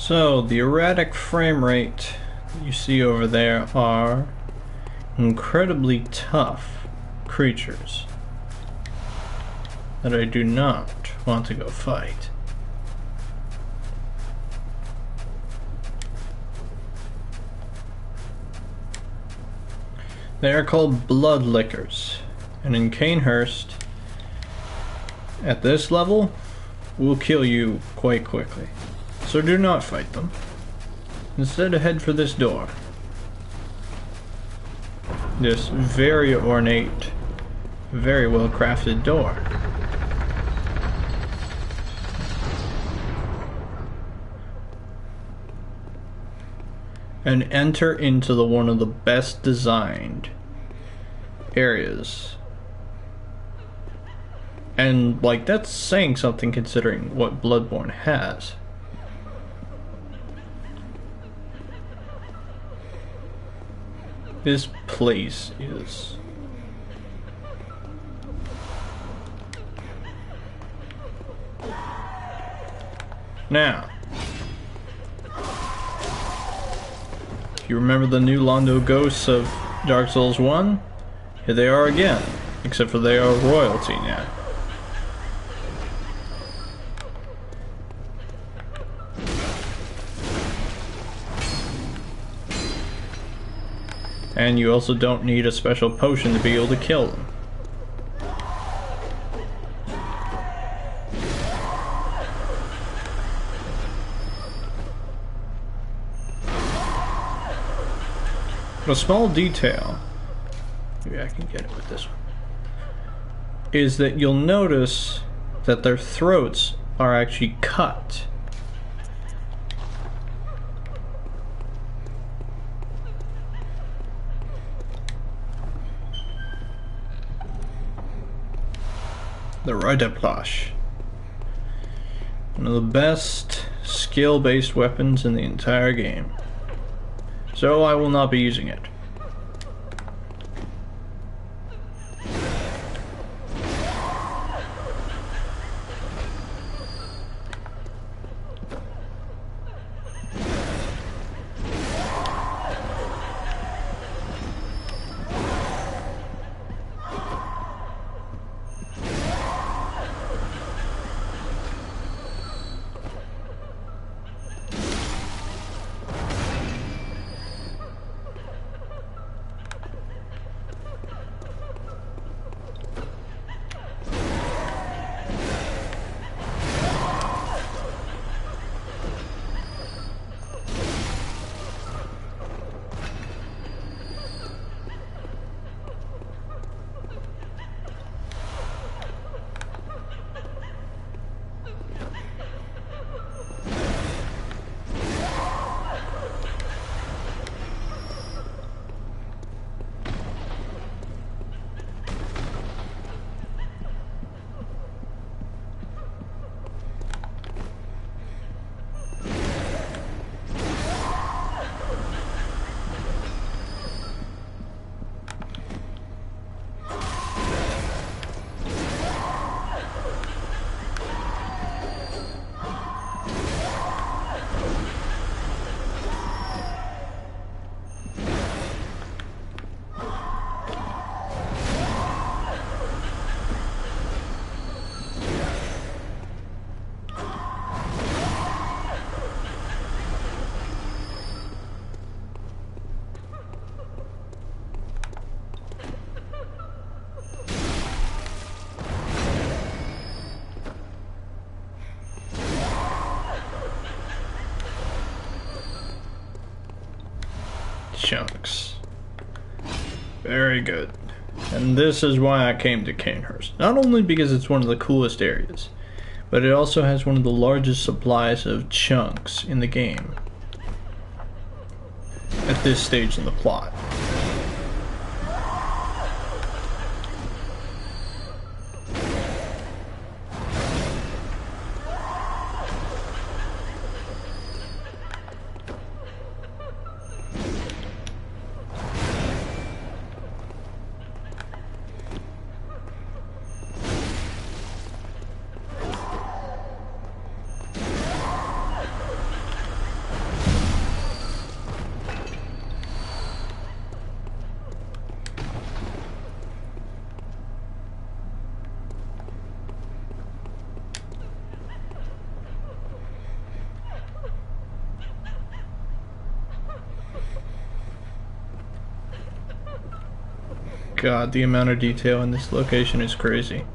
So, the erratic frame rate you see over there are incredibly tough creatures that I do not want to go fight. They are called blood lickers, and in Cainhurst, at this level, will kill you quite quickly. So do not fight them. Instead, head for this door. This very ornate, very well crafted door. And enter into one of the best designed areas. And, like, that's saying something considering what Bloodborne has. This place is... Now, if you remember the new Londo ghosts of Dark Souls 1, here they are again, except for they are royalty now. And you also don't need a special potion to be able to kill them. A small detail, maybe I can get it with this one, is that you'll notice that their throats are actually cut. The Ridderplash. One of the best skill-based weapons in the entire game. So I will not be using it. Chunks. Very good. And this is why I came to Cainhurst. Not only because it's one of the coolest areas, but it also has one of the largest supplies of chunks in the game at this stage in the plot. god, the amount of detail in this location is crazy.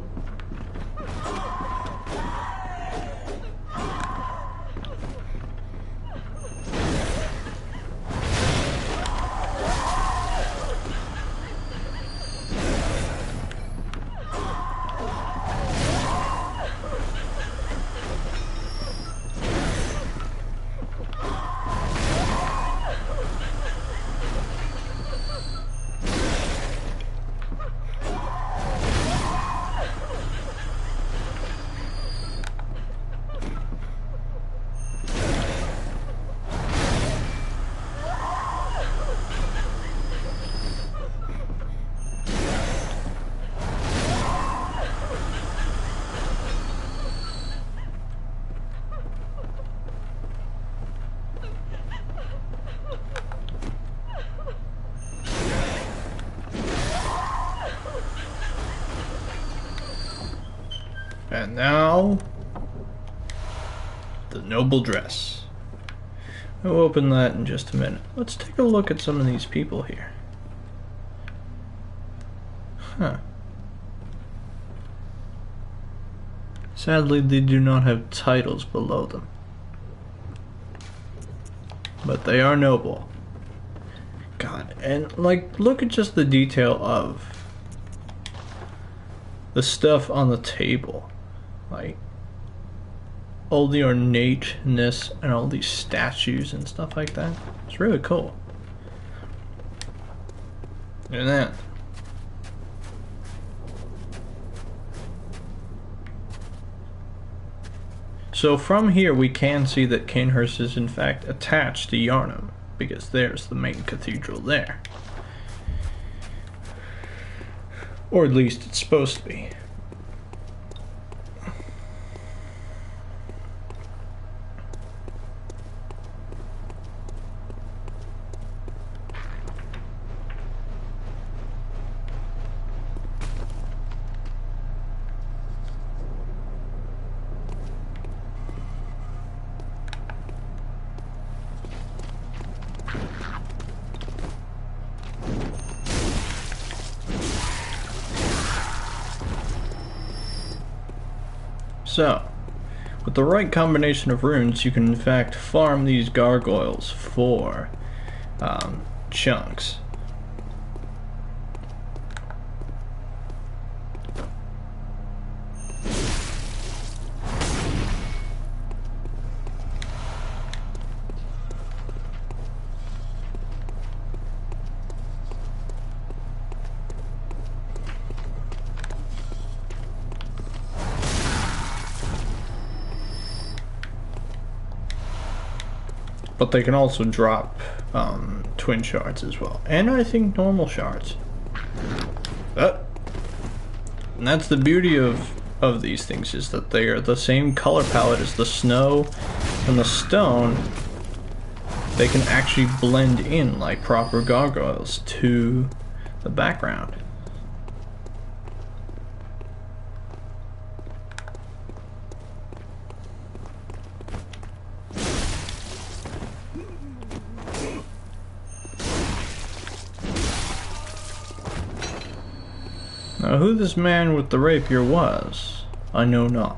And now, the noble dress. I'll open that in just a minute. Let's take a look at some of these people here. Huh. Sadly, they do not have titles below them. But they are noble. God, and like, look at just the detail of the stuff on the table. Like, all the ornateness and all these statues and stuff like that. It's really cool. And that. So from here we can see that Cainhurst is in fact attached to Yharnam, because there's the main cathedral there. Or at least it's supposed to be. So, with the right combination of runes, you can in fact farm these gargoyles for chunks. But they can also drop twin shards as well. And I think normal shards. And that's the beauty of these things, is that they are the same color palette as the snow and the stone. They can actually blend in like proper gargoyles to the background. Now, who this man with the rapier was, I know not.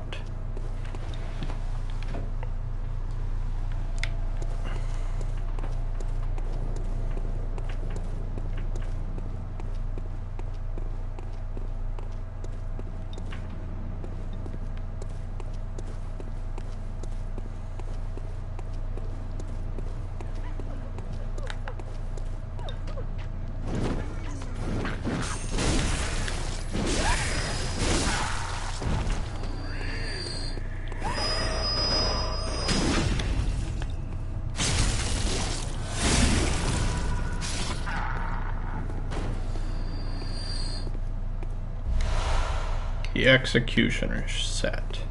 The Executioner's set.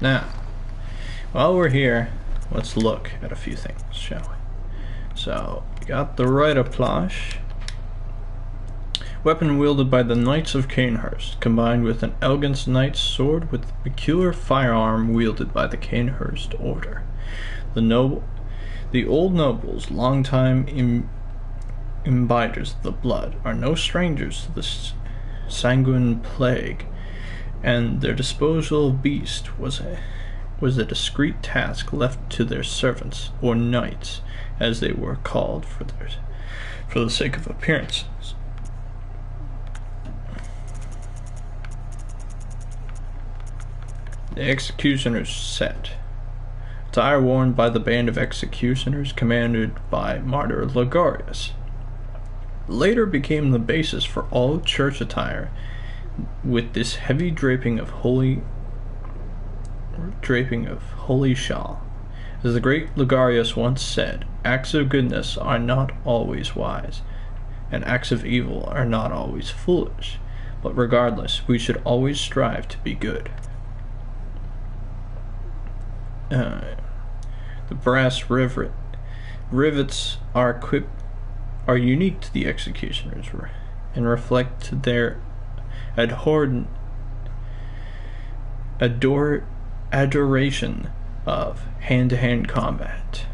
Now, while we're here, let's look at a few things, shall we? So, we got the Rite of Plash, weapon wielded by the Knights of Cainhurst, combined with an elegant knight's sword with a peculiar firearm wielded by the Cainhurst Order. The old noble's longtime imbibers of the blood are no strangers to the sanguine plague, and their disposal of beast was a discreet task left to their servants, or knights, as they were called for the sake of appearances. The executioner's set. Attire worn by the band of executioners commanded by Martyr Ligarius. Later became the basis for all church attire, with this heavy draping of holy shawl. As the great Ligarius once said, acts of goodness are not always wise, and acts of evil are not always foolish, but regardless, we should always strive to be good. The brass rivets are unique to the executioners and reflect their adoration of hand-to-hand combat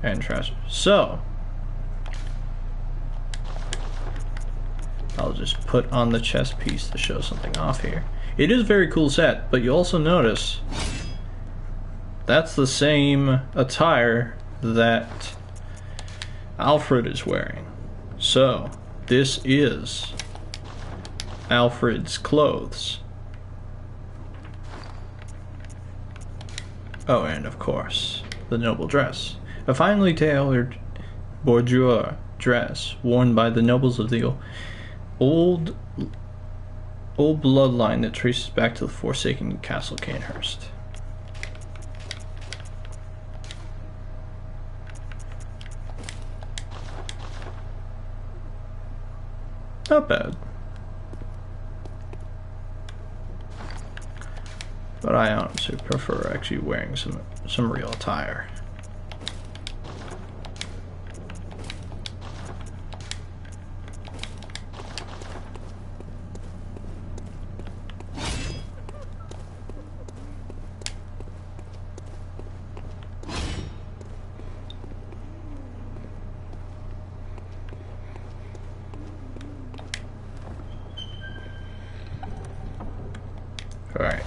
and treasure. So I'll just put on the chest piece to show something off here. It is a very cool set, but you also notice that's the same attire that Alfred is wearing. So this is Alfred's clothes. Oh, and of course, the noble dress. A finely tailored bordure dress worn by the nobles of the old bloodline that traces back to the forsaken Castle Cainhurst. Not bad. But I honestly prefer actually wearing some real attire. Alright.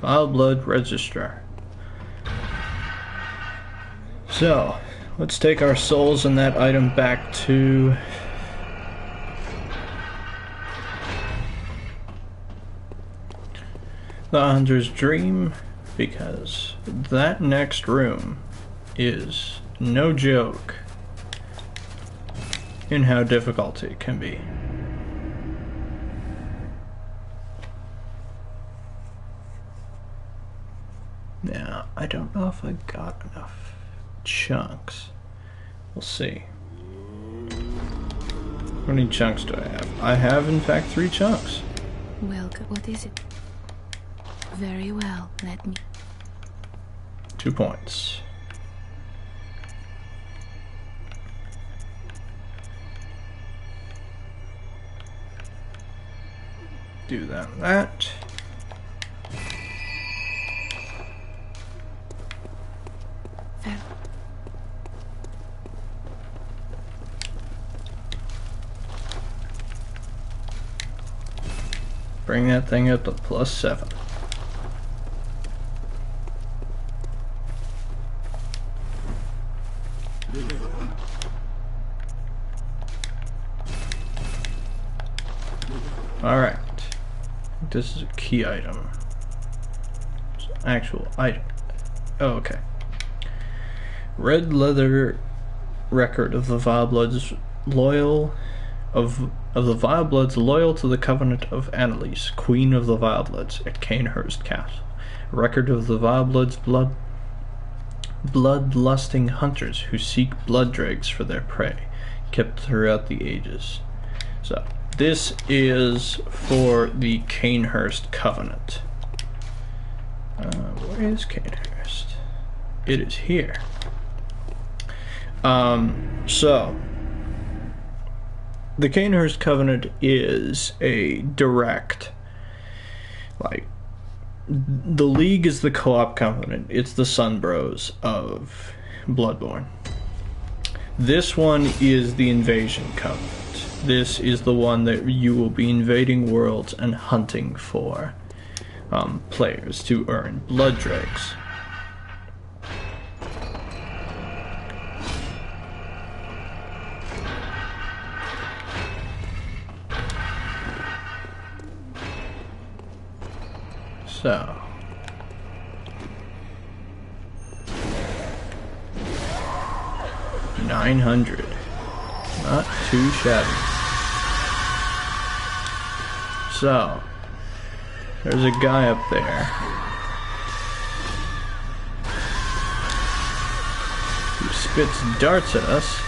Vile Blood Registrar. So, let's take our souls and that item back to the Hunter's Dream, because that next room is no joke in how difficult it can be. Now, I don't know if I got enough chunks. We'll see. How many chunks do I have? I have, in fact, 3 chunks. Welcome. What is it? Very well, let me... 2 points. Do that and that. Bring that thing up to +7. Alright. This is a key item. It's an actual item. Oh, okay. Red leather record of the Vile Bloods loyal to the Covenant of Annalise, Queen of the Vile Bloods at Cainhurst Castle. A record of the Vile Bloods bloodlusting hunters who seek blood dregs for their prey, kept throughout the ages. So, this is for the Cainhurst Covenant. Where is Cainhurst? It is here. So, the Cainhurst Covenant is a direct, like, the League is the co-op covenant. It's the Sun Bros of Bloodborne. This one is the Invasion Covenant. This is the one that you will be invading worlds and hunting for players to earn blood dregs. So, $900, not too shabby. So, there's a guy up there who spits darts at us.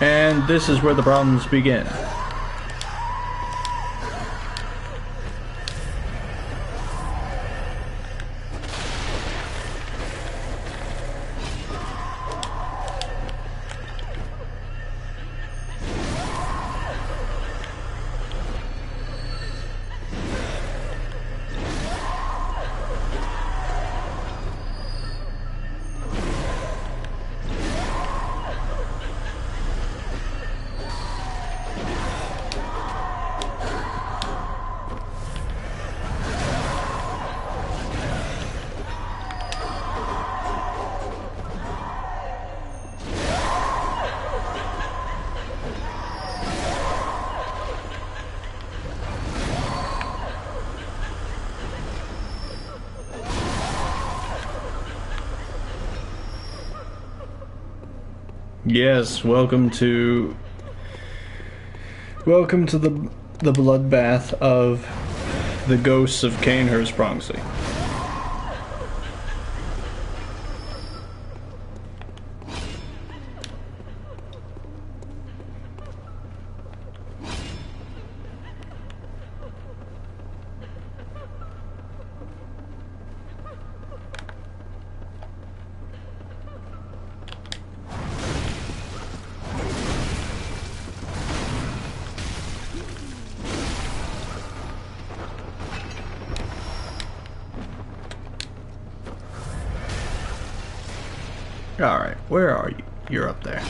And this is where the problems begin. Yes, welcome to the bloodbath of the ghosts of Cainhurst Castle. Alright, where are you? You're up there.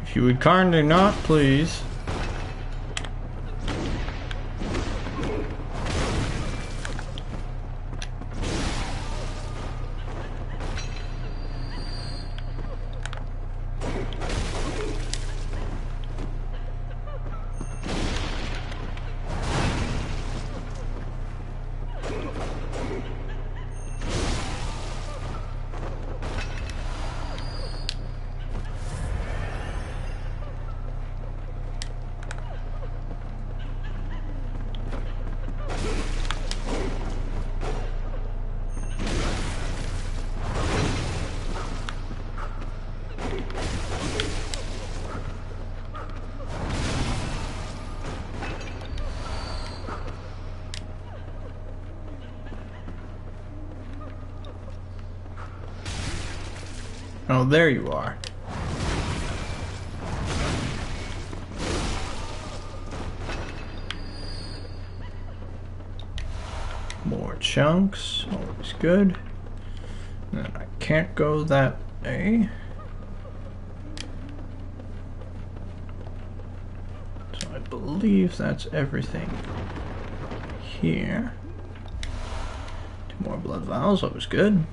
If you would kindly not, please. Oh, there you are. More chunks, always good. And I can't go that way. So I believe that's everything here. 2 more blood vials, always good.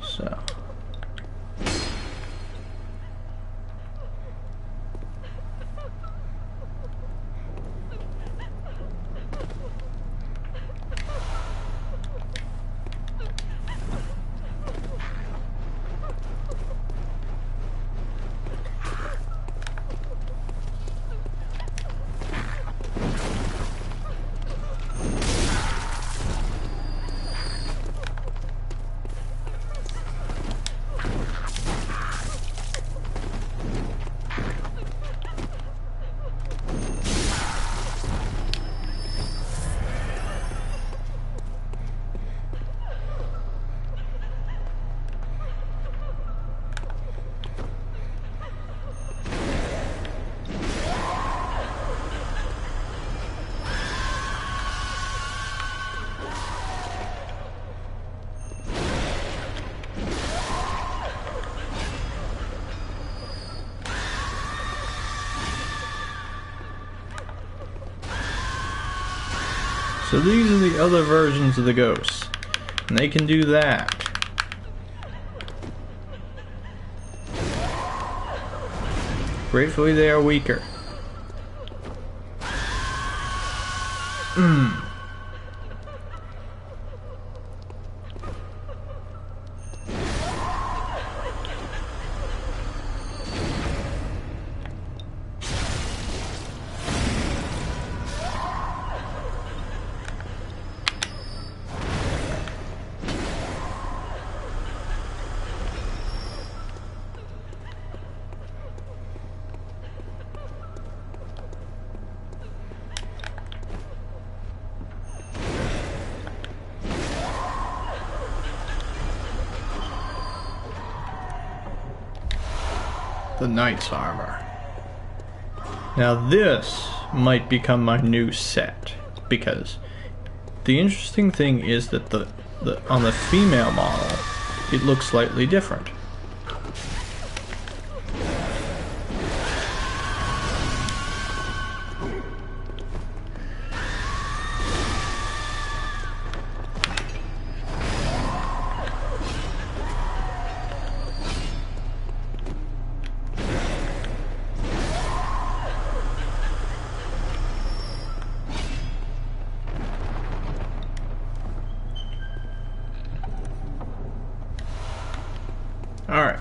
So So these are the other versions of the ghosts. And they can do that. Gratefully they are weaker. The knight's armor. Now this might become my new set, because the interesting thing is that on the female model it looks slightly different. Alright,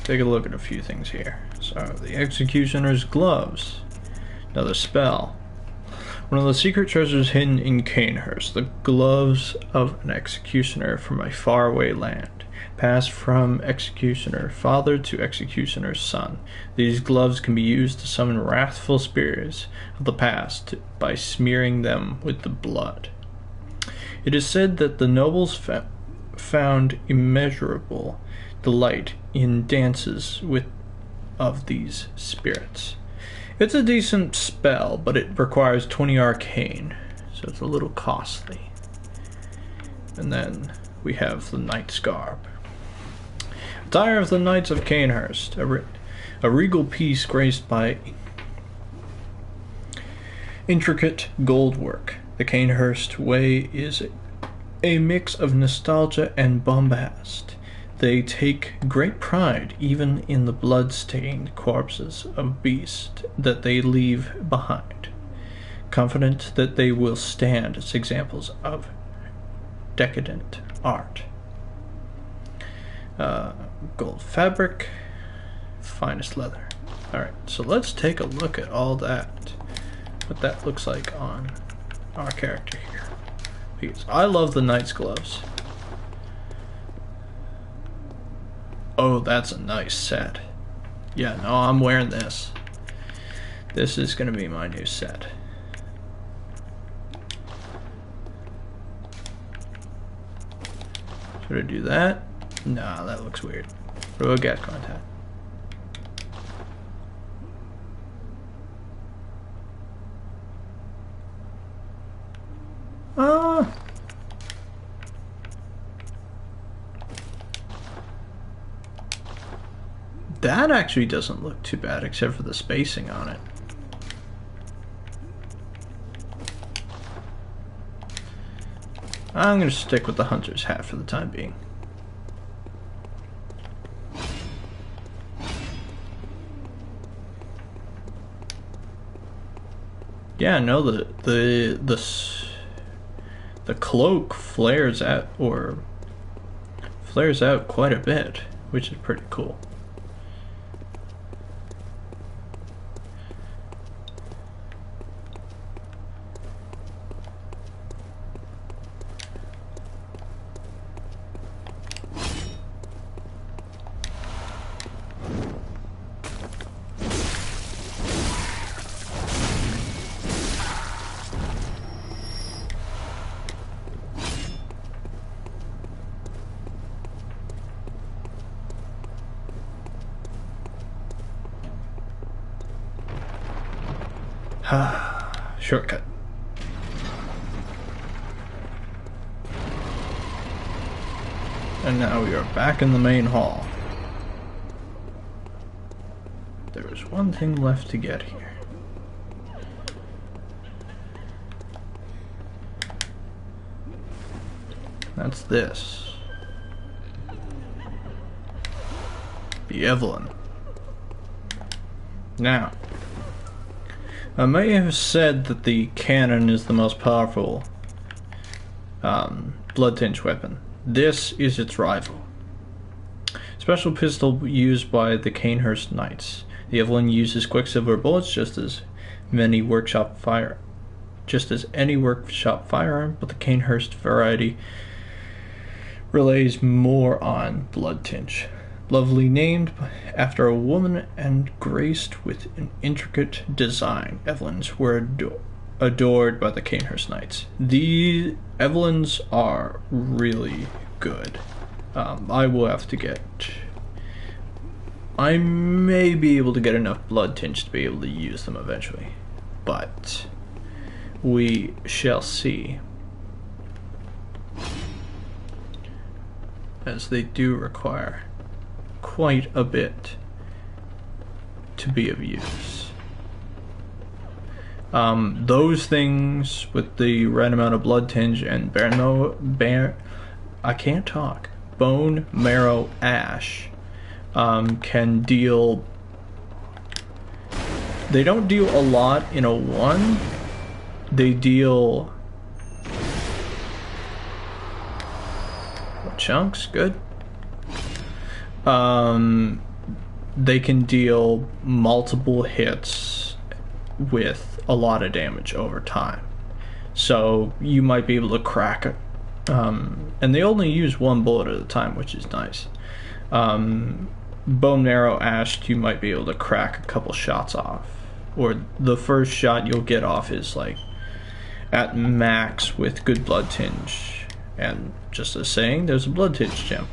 take a look at a few things here. So, the Executioner's Gloves. Another spell. One of the secret treasures hidden in Cainhurst. The gloves of an executioner from a faraway land. Passed from executioner father to executioner's son. These gloves can be used to summon wrathful spirits of the past by smearing them with the blood. It is said that the nobles found immeasurable delight in dances of these spirits. It's a decent spell, but it requires 20 arcane, so it's a little costly. And then we have the Knight's Garb. Attire of the Knights of Cainhurst, a regal piece graced by intricate gold work. The Cainhurst way is a mix of nostalgia and bombast. They take great pride even in the blood-stained corpses of beasts that they leave behind, confident that they will stand as examples of decadent art. Gold fabric, finest leather. Alright, so let's take a look at all that, what that looks like on our character here. Because I love the knight's gloves. Oh, that's a nice set. Yeah, no, I'm wearing this. This is going to be my new set. Should I do that? Nah, that looks weird. What about gas contact? That actually doesn't look too bad, except for the spacing on it. I'm going to stick with the hunter's hat for the time being. Yeah, no, the cloak flares out quite a bit, which is pretty cool. Shortcut. And now we are back in the main hall. There is one thing left to get here. That's this. The Evelyn. Now, I may have said that the cannon is the most powerful blood tinge weapon. This is its rival. Special pistol used by the Cainhurst Knights. The Evelyn uses quicksilver bullets just as any workshop firearm, but the Cainhurst variety relies more on blood tinge. Lovely named after a woman and graced with an intricate design, Evelyns were adored by the Cainhurst Knights. The Evelyns are really good. I will have to get... I may be able to get enough blood tinge to be able to use them eventually, but we shall see, as they do require quite a bit to be of use. Those things with the right amount of blood tinge and bone marrow ash can deal. They don't deal a lot in a one. They deal chunks. Good. They can deal multiple hits with a lot of damage over time. So you might be able to crack it. And they only use one bullet at a time, which is nice. Bone marrow ash, you might be able to crack a couple shots off. Or the first shot you'll get off is like at max with good blood tinge. And just as saying, there's a blood tinge gem.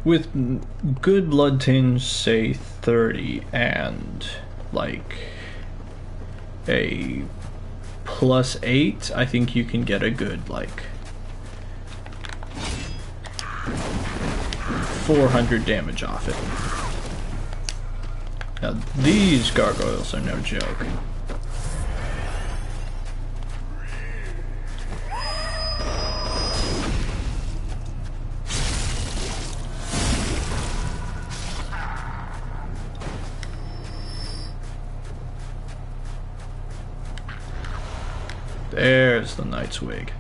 With good blood tinge, say 30, and like a +8, I think you can get a good like 400 damage off it. Now these gargoyles are no joke. There's the knight's wig.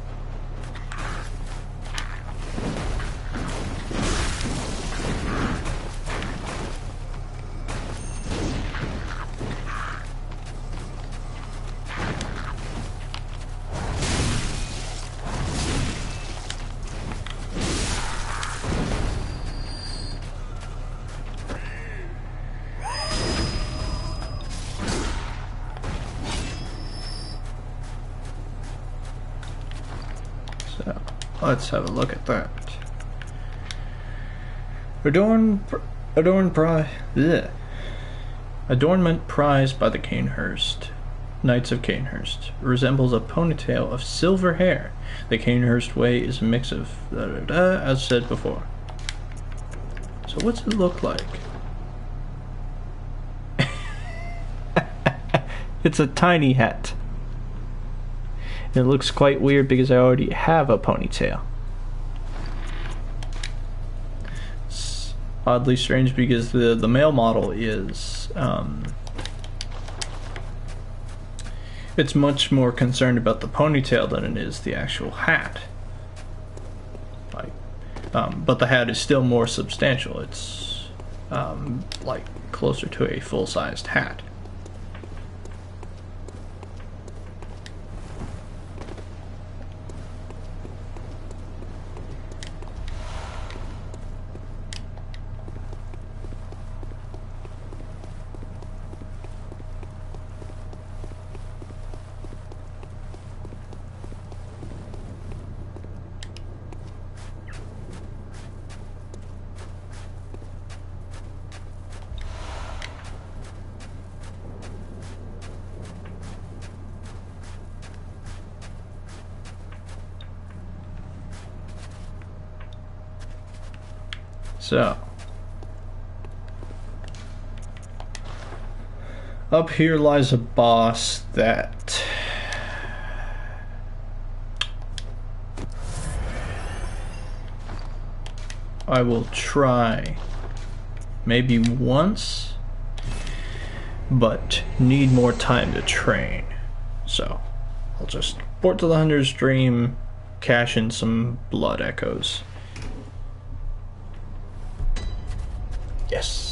So, let's have a look at that. Adornment prized by the Cainhurst Knights of Cainhurst resembles a ponytail of silver hair. The Cainhurst way is a mix of as said before. So what's it look like? It's a tiny hat. It looks quite weird because I already have a ponytail. It's oddly strange because the male model is it's much more concerned about the ponytail than it is the actual hat. Like, but the hat is still more substantial. It's like closer to a full-sized hat. So, Up here lies a boss that I will try maybe once, but need more time to train. So I'll just port to the Hunter's Dream, cash in some blood echoes. Yes.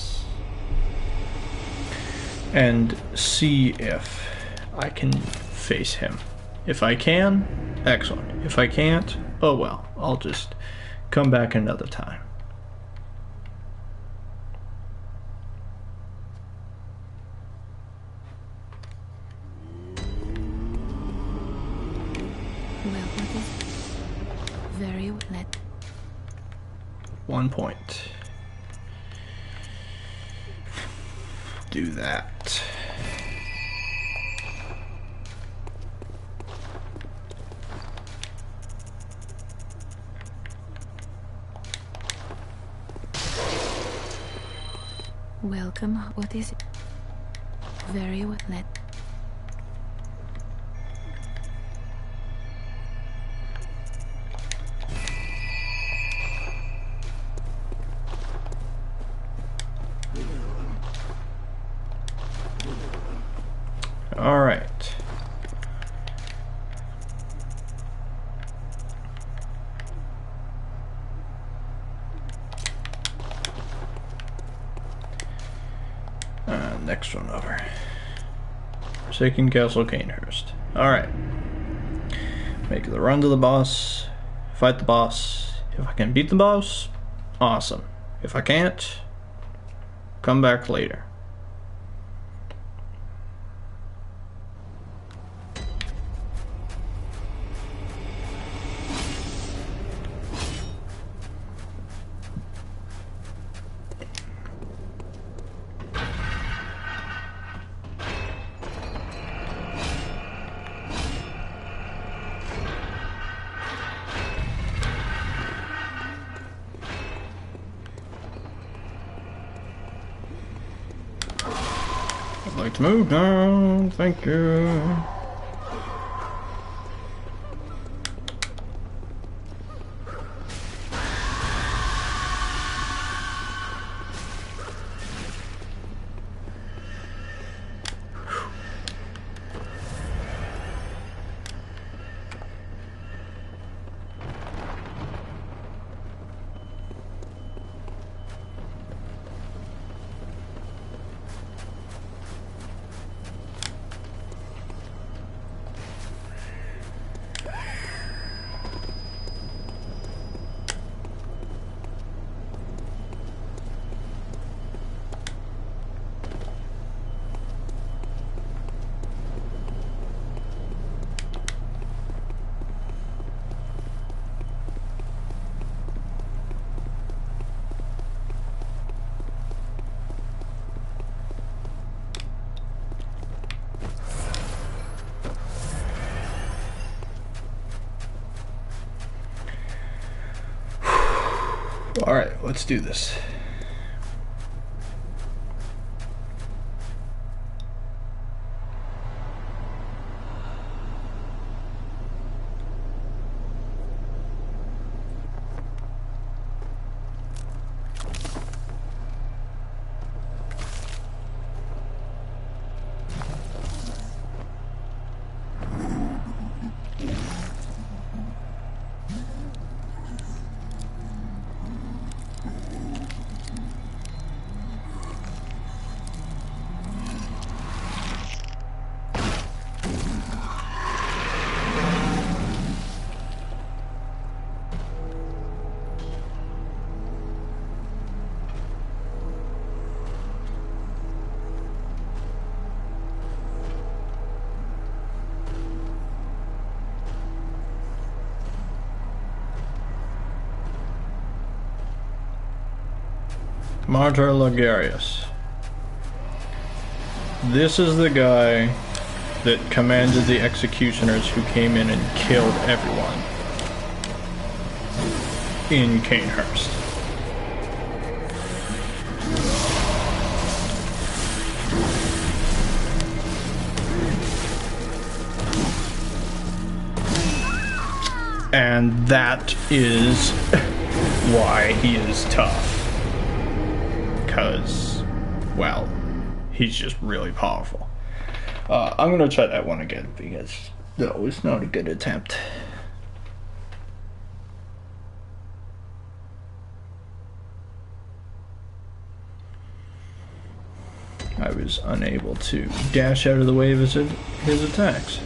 And see if I can face him. If I can, excellent. If I can't, oh well, I'll just come back another time. Well, what is it? Very well. 1 point. Do that. Welcome. What is it? Very well. All right. Next one over. Forsaken Castle, Cainhurst. All right. Make the run to the boss. Fight the boss. If I can beat the boss, awesome. If I can't, come back later. I'd like to move now, thank you. All right, let's do this. Martyr Logarius. This is the guy that commanded the executioners who came in and killed everyone in Cainhurst. And that is why he is tough. Because, well, he's just really powerful. I'm gonna try that one again because that was not a good attempt. I was unable to dash out of the way of his attacks.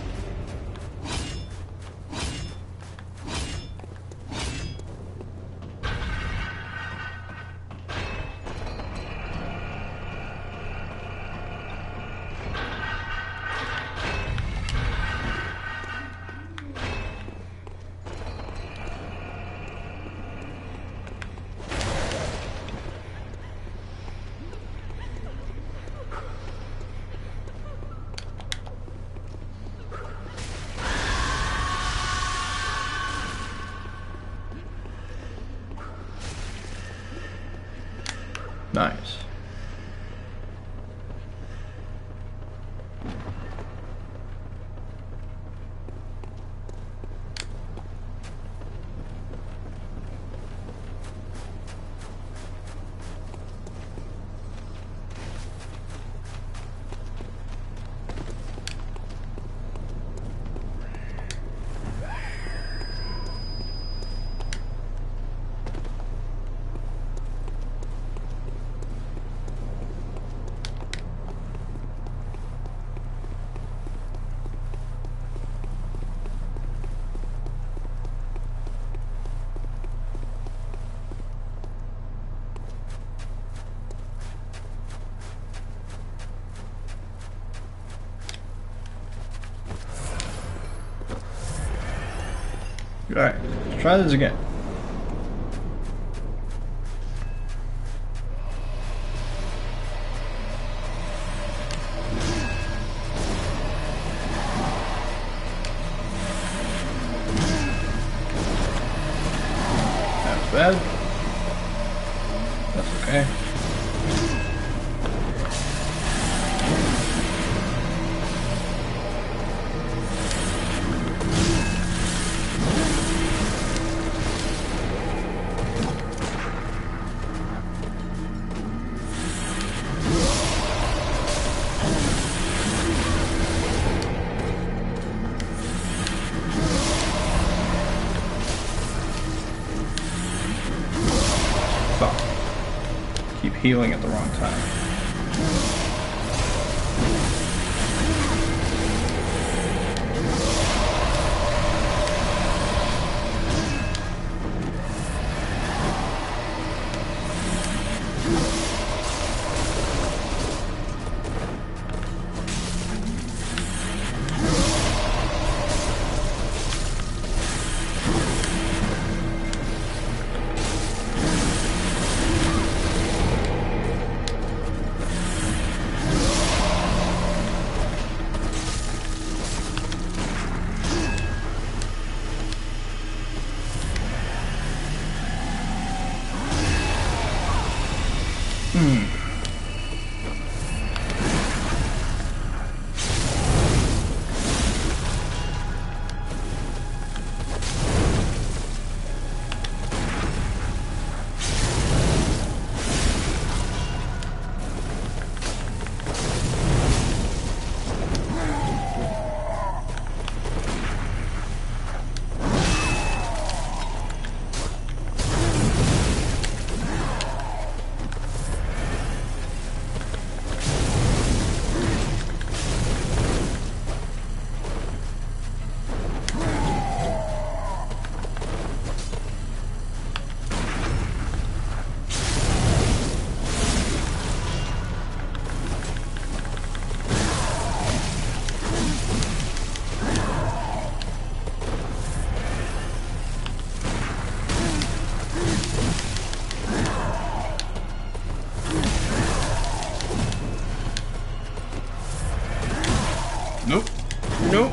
Nice. Alright, let's try this again. That's bad. That's okay. Keep healing at the wrong time. Nope. Nope.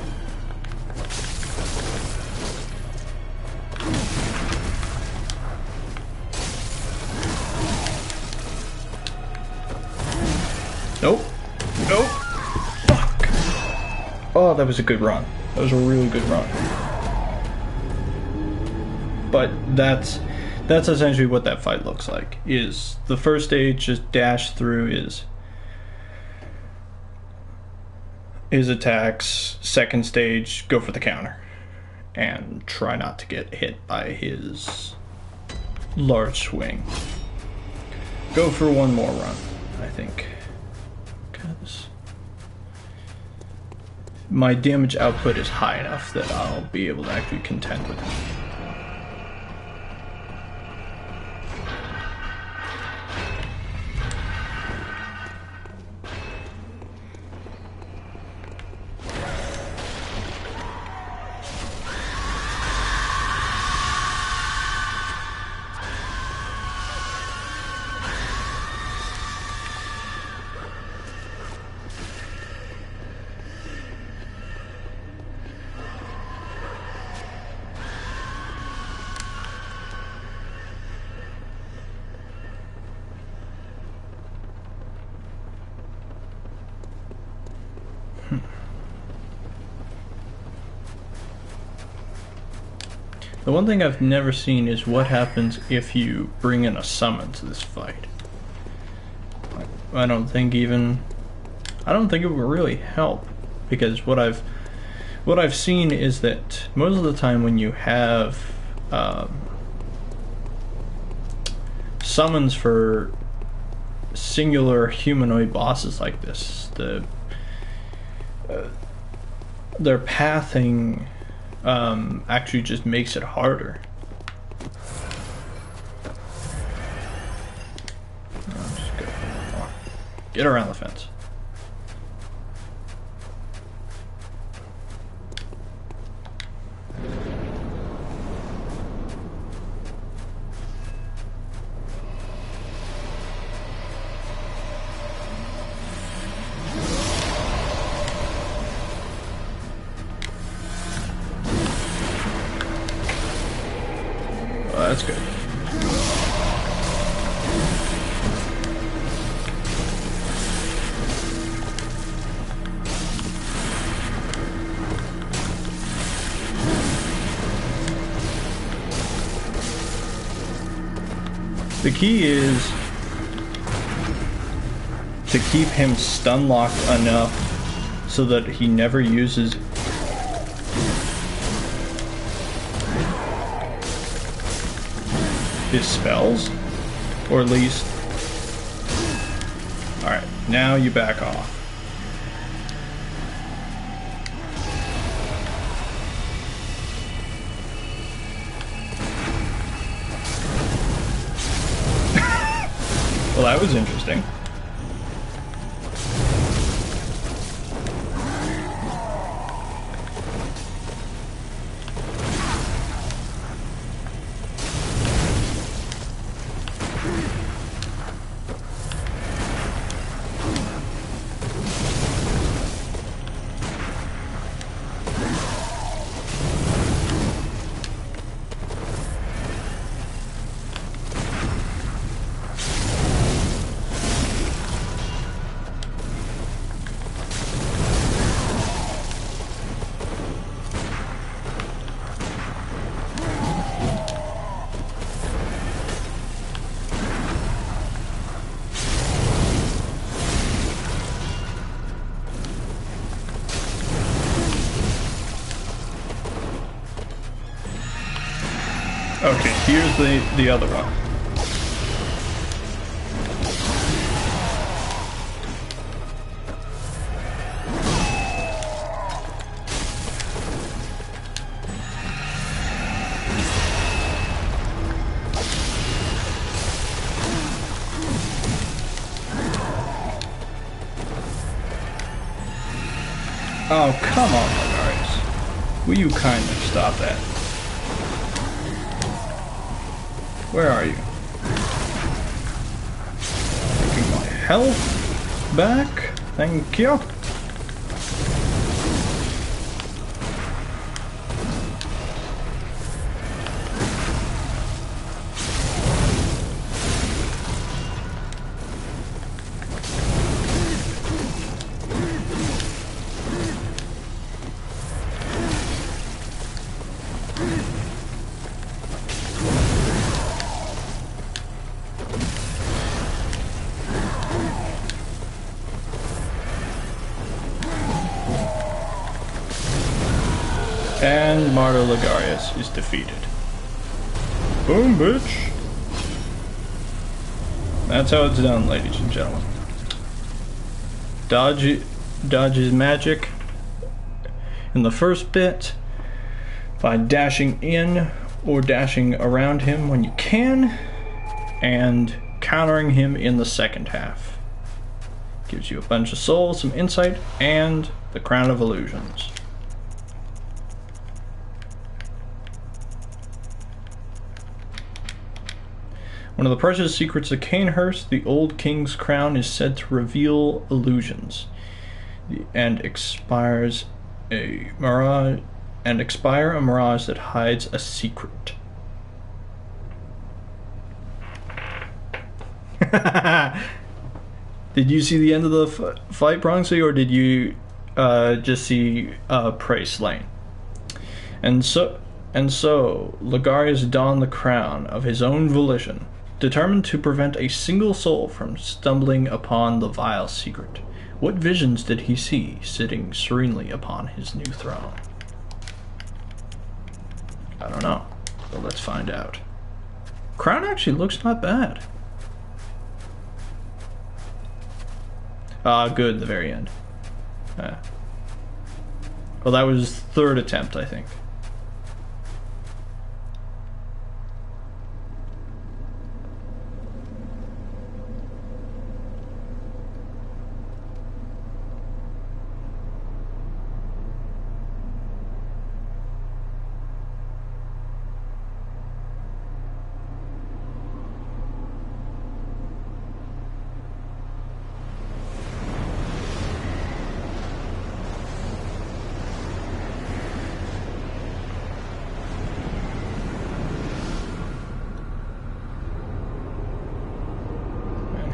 Nope. Nope. Fuck. Oh, that was a good run. That was a really good run. But that's essentially what that fight looks like. Is the first stage just dash through his attacks. Second stage, go for the counter. And try not to get hit by his large swing. Go for one more run, I think. Because my damage output is high enough that I'll be able to actually contend with him. The one thing I've never seen is what happens if you bring in a summon to this fight. I don't think it will really help, because what I've seen is that most of the time when you have summons for singular humanoid bosses like this, their pathing actually just makes it harder. I'll just go for one more. Get around the fence. That's good. The key is to keep him stun locked enough so that he never uses his spells, or at least... Alright, now you back off. Well, that was interesting. Okay, here's the other one. Oh, come on, Lagares. Will you kindly stop that? Where are you? Taking my health back. Thank you. And Martyr Ligarius is defeated. Boom, bitch! That's how it's done, ladies and gentlemen. Dodge his magic in the first bit by dashing in or dashing around him when you can, and countering him in the second half. Gives you a bunch of souls, some insight, and the Crown of Illusions. One of the precious secrets of Cainhurst, the old king's crown is said to reveal illusions, and expire a mirage that hides a secret. Did you see the end of the fight, Bronxy, or did you just see prey slain? And so Ligarius donned the crown of his own volition, determined to prevent a single soul from stumbling upon the vile secret. What visions did he see sitting serenely upon his new throne? I don't know, but let's find out. Crown actually looks not bad. Good, the very end. Well, that was third attempt, I think.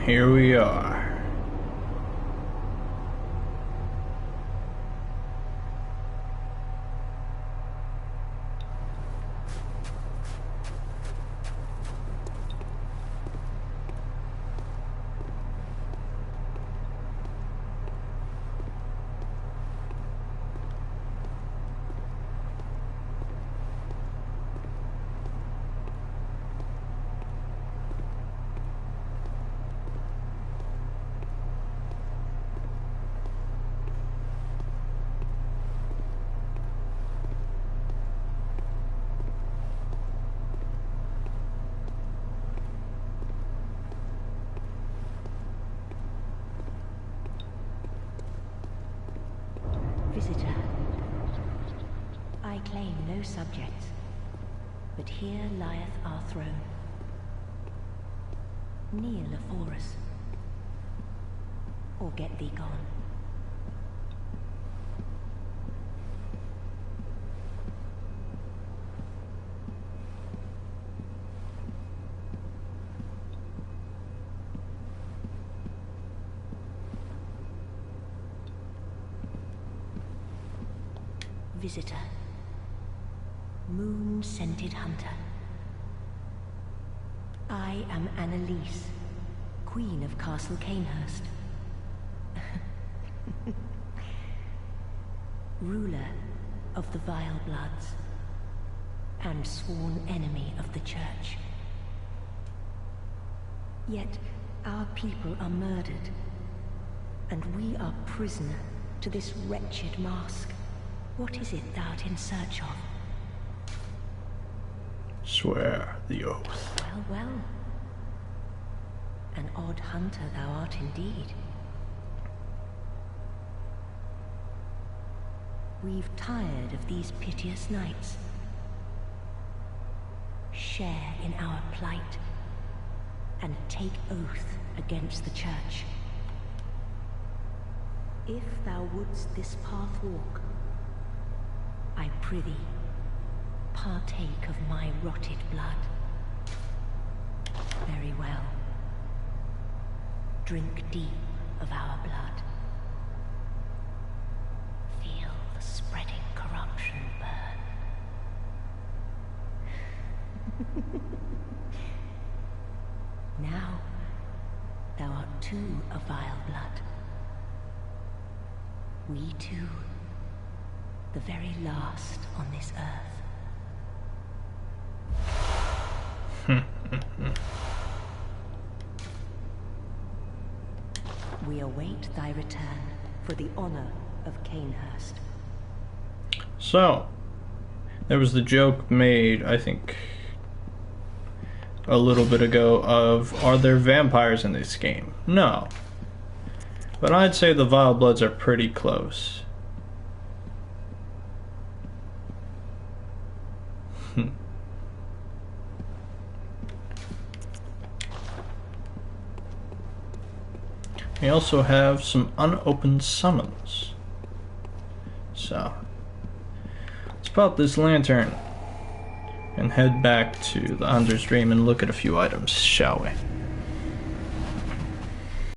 Here we are. Visitor, I claim no subjects, but here lieth our throne. Kneel afore us, or get thee gone. Visitor, moon-scented hunter. I am Annalise, Queen of Castle Cainhurst. Ruler of the Vile Bloods, and sworn enemy of the Church. Yet our people are murdered, and we are prisoner to this wretched mask. What is it thou art in search of? Swear the oath. Well, well. An odd hunter thou art indeed. We've tired of these piteous nights. Share in our plight, and take oath against the Church. If thou wouldst this path walk, I prithee, partake of my rotted blood. Very well. Drink deep of our blood. Feel the spreading corruption burn. Now, thou art too a vile blood. We two the very last on this earth. We await thy return for the honor of Cainhurst. So, there was the joke made, I think, a little bit ago of, are there vampires in this game? No. But I'd say the Vile Bloods are pretty close. We also have some unopened summons. So, let's pop this lantern and head back to the Hunter's Dream and look at a few items, shall we?